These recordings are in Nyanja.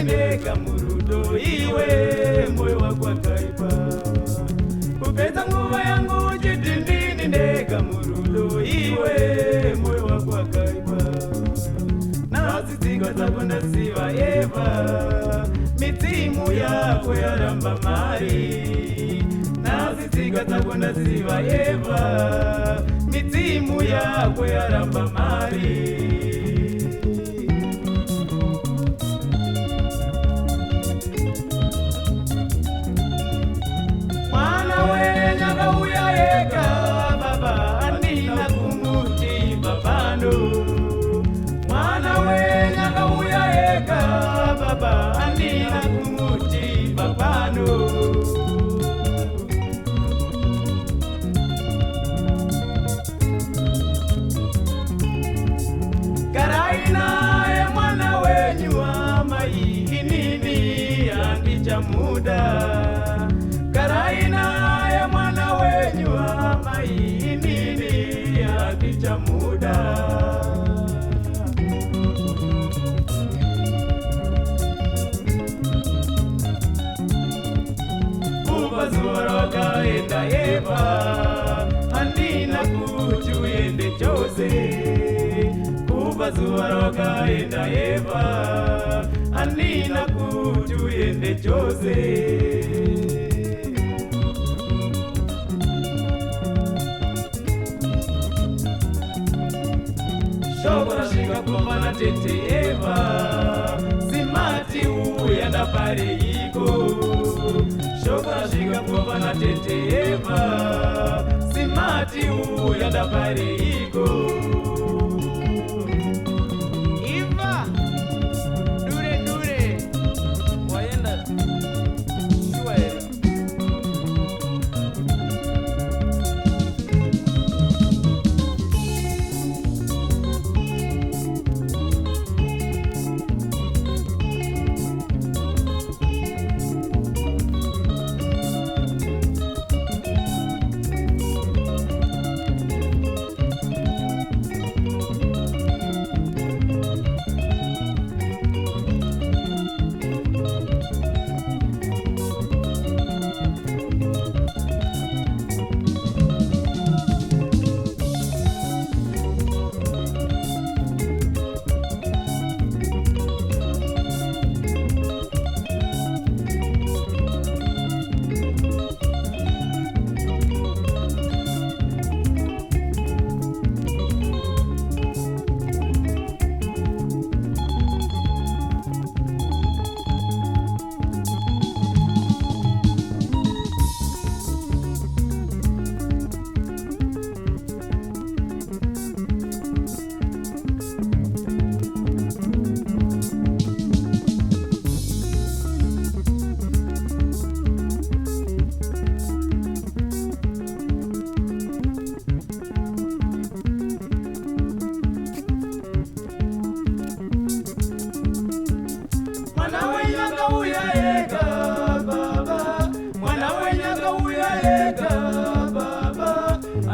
ndeka murudo iwe moyo wako akaipa. Kupeza nguva yangu jitindini ndeka murudo iwe moyo wako akaipa. Nasi zinga zako nasiva Eva, mitimu yako yaramba mari. Nasi zinga zako nasiva Eva, mitimu yako yaramba mari. Muda karaina ya mwana wenyu ama inini ya kicha muda. Ubazoroka enda Eva, andina kuchu ende chose. Ubazoroka enda Eva, andina kuchu ende chose. Shobora shika kumana tete Eva, simati uyanda pare iko. Shobora shika kumana tete Eva, simati uyanda pare iko.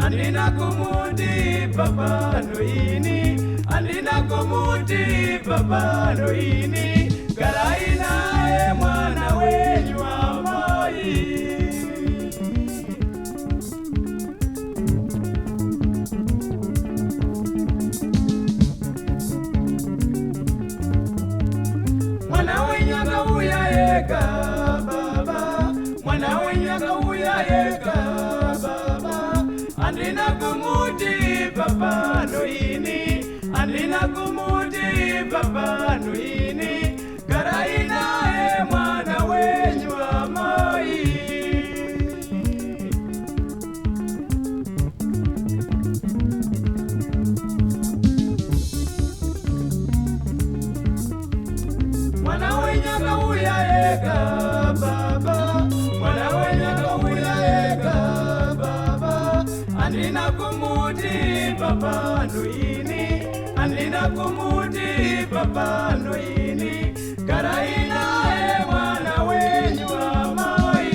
Andina kumuti papa noini, andina kumuti papa noini. Karaina e mwana wenyu amoi. Mwana wenyu akauya eka baba, mwana wenyu akauya eka baba. Andina kumuti papa noini, andina kumuti papa noini. Karaina e mwana wenyu amoi. Mwana wenyu akauya eka baba, mwana wenyu akauya eka baba. Andina kumuti papa noini, andina kumuti papa noini. Karaina e mwana wenyu amoi.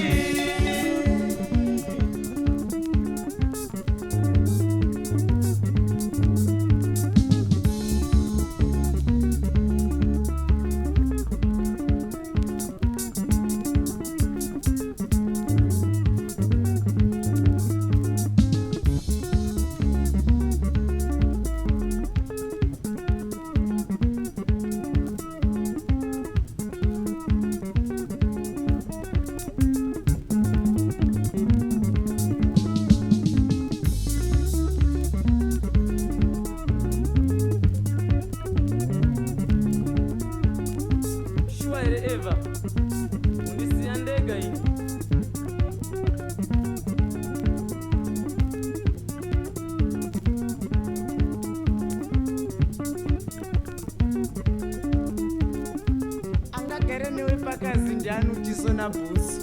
ndianu tisona bhusi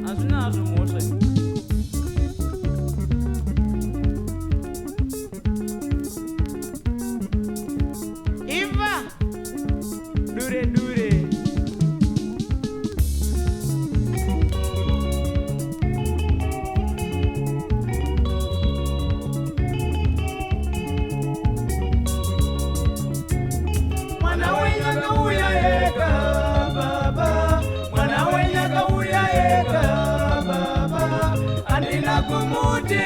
hazvinazvo mhosva imba dure dure mwana wenyaka uya ega baba mwana wenyaka uya ega baba andina kumuti